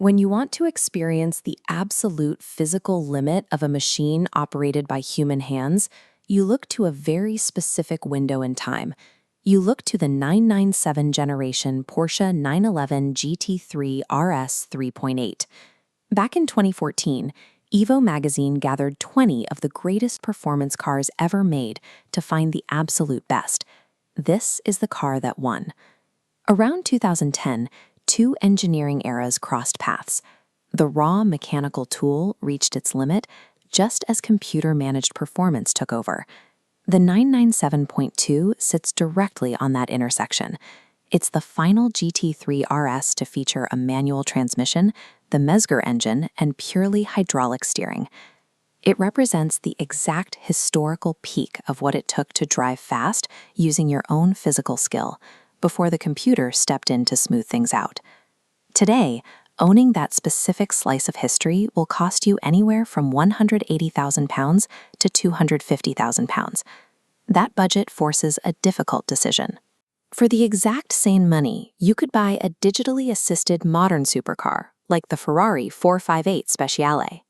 When you want to experience the absolute physical limit of a machine operated by human hands, you look to a very specific window in time. You look to the 997 generation Porsche 911 GT3 RS 3.8. Back in 2014, Evo magazine gathered 20 of the greatest performance cars ever made to find the absolute best. This is the car that won. Around 2010, two engineering eras crossed paths. The raw mechanical tool reached its limit just as computer-managed performance took over. The 997.2 sits directly on that intersection. It's the final GT3 RS to feature a manual transmission, the Mezger engine, and purely hydraulic steering. It represents the exact historical peak of what it took to drive fast using your own physical skill, before the computer stepped in to smooth things out. Today, owning that specific slice of history will cost you anywhere from £180,000 to £250,000. That budget forces a difficult decision. For the exact same money, you could buy a digitally assisted modern supercar, like the Ferrari 458 Speciale.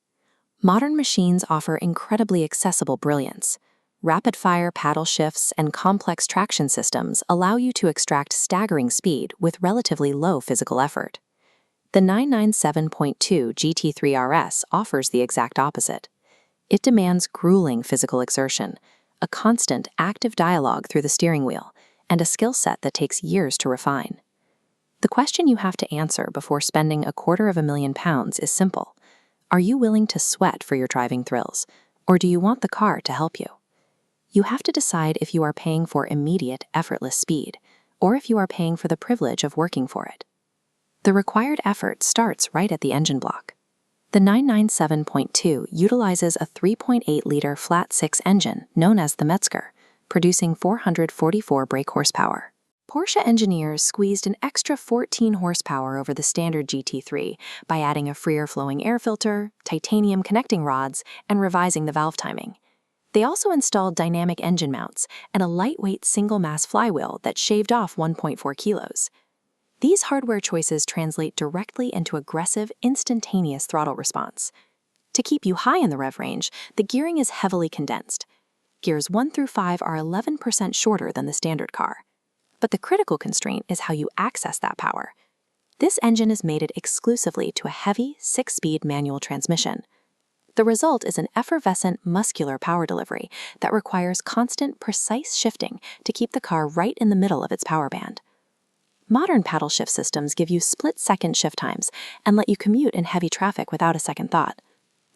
Modern machines offer incredibly accessible brilliance. Rapid-fire paddle shifts and complex traction systems allow you to extract staggering speed with relatively low physical effort. The 997.2 GT3 RS offers the exact opposite. It demands grueling physical exertion, a constant active dialogue through the steering wheel, and a skill set that takes years to refine. The question you have to answer before spending £250,000 is simple. Are you willing to sweat for your driving thrills, or do you want the car to help you? You have to decide if you are paying for immediate, effortless speed, or if you are paying for the privilege of working for it. The required effort starts right at the engine block. The 997.2 utilizes a 3.8-liter flat-six engine known as the Mezger, producing 444 brake horsepower. Porsche engineers squeezed an extra 14 horsepower over the standard GT3 by adding a freer-flowing air filter, titanium connecting rods, and revising the valve timing. They also installed dynamic engine mounts and a lightweight single-mass flywheel that shaved off 1.4 kilos. These hardware choices translate directly into aggressive, instantaneous throttle response. To keep you high in the rev range, the gearing is heavily condensed. Gears 1 through 5 are 11% shorter than the standard car. But the critical constraint is how you access that power. This engine is mated exclusively to a heavy, 6-speed manual transmission. The result is an effervescent, muscular power delivery that requires constant, precise shifting to keep the car right in the middle of its power band. Modern paddle shift systems give you split-second shift times and let you commute in heavy traffic without a second thought.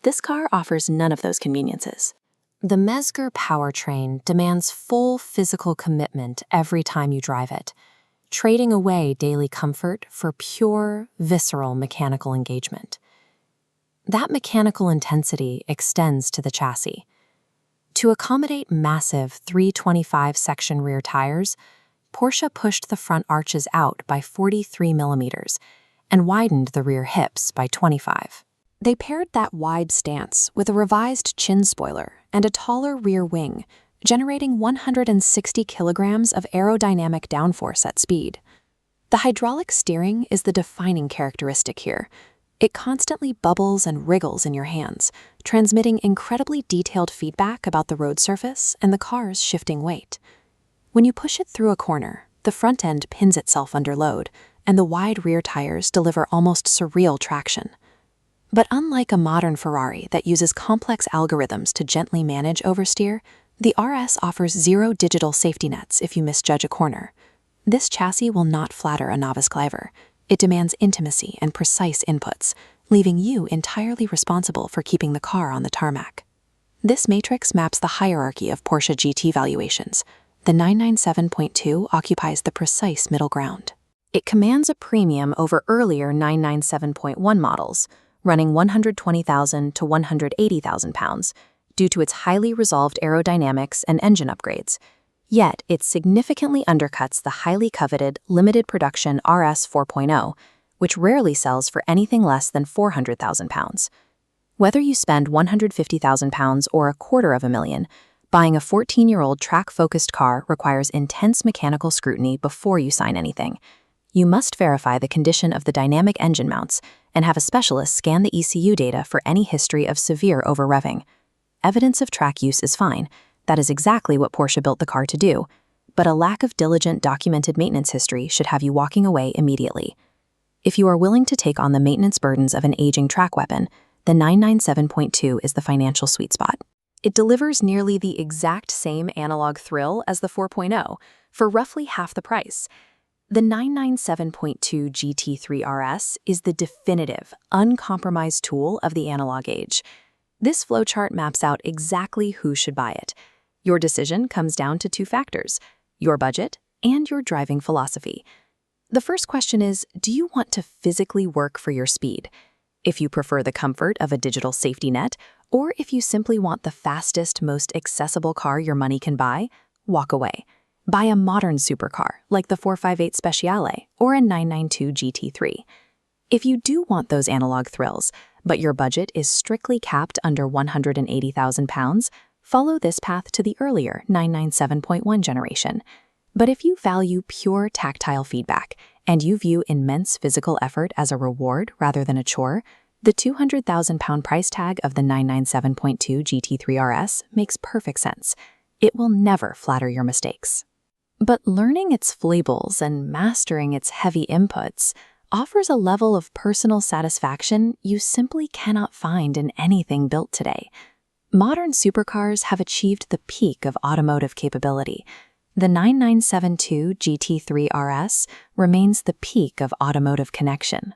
This car offers none of those conveniences. The Mezger powertrain demands full physical commitment every time you drive it, trading away daily comfort for pure, visceral mechanical engagement. That mechanical intensity extends to the chassis. To accommodate massive 325-section rear tires, Porsche pushed the front arches out by 43 millimeters and widened the rear hips by 25. They paired that wide stance with a revised chin spoiler and a taller rear wing, generating 160 kilograms of aerodynamic downforce at speed. The hydraulic steering is the defining characteristic here. It constantly bubbles and wriggles in your hands, transmitting incredibly detailed feedback about the road surface and the car's shifting weight. When you push it through a corner, the front end pins itself under load, and the wide rear tires deliver almost surreal traction. But unlike a modern Ferrari that uses complex algorithms to gently manage oversteer, the RS offers zero digital safety nets if you misjudge a corner. This chassis will not flatter a novice driver. It demands intimacy and precise inputs, leaving you entirely responsible for keeping the car on the tarmac. This matrix maps the hierarchy of Porsche GT valuations. The 997.2 occupies the precise middle ground. It commands a premium over earlier 997.1 models, running £120,000 to £180,000 due to its highly resolved aerodynamics and engine upgrades. Yet, it significantly undercuts the highly coveted limited production RS 4.0, which rarely sells for anything less than £400,000. Whether you spend £150,000 or £250,000, buying a 14-year-old track-focused car requires intense mechanical scrutiny before you sign anything. you must verify the condition of the dynamic engine mounts and have a specialist scan the ECU data for any history of severe over-revving. Evidence of track use is fine. That is exactly what Porsche built the car to do. But a lack of diligent documented maintenance history should have you walking away immediately. If you are willing to take on the maintenance burdens of an aging track weapon, the 997.2 is the financial sweet spot. It delivers nearly the exact same analog thrill as the 4.0 for roughly half the price. The 997.2 GT3 RS is the definitive, uncompromised tool of the analog age. This flowchart maps out exactly who should buy it. Your decision comes down to two factors: your budget and your driving philosophy. The first question is, do you want to physically work for your speed? If you prefer the comfort of a digital safety net, or if you simply want the fastest, most accessible car your money can buy, walk away. Buy a modern supercar like the 458 Speciale or a 992 GT3. If you do want those analog thrills, but your budget is strictly capped under £180,000, follow this path to the earlier 997.1 generation. But if you value pure tactile feedback and you view immense physical effort as a reward rather than a chore, the £200,000 price tag of the 997.2 GT3 RS makes perfect sense. It will never flatter your mistakes. But learning its foibles and mastering its heavy inputs offers a level of personal satisfaction you simply cannot find in anything built today. Modern supercars have achieved the peak of automotive capability. The 9972 GT3 RS remains the peak of automotive connection.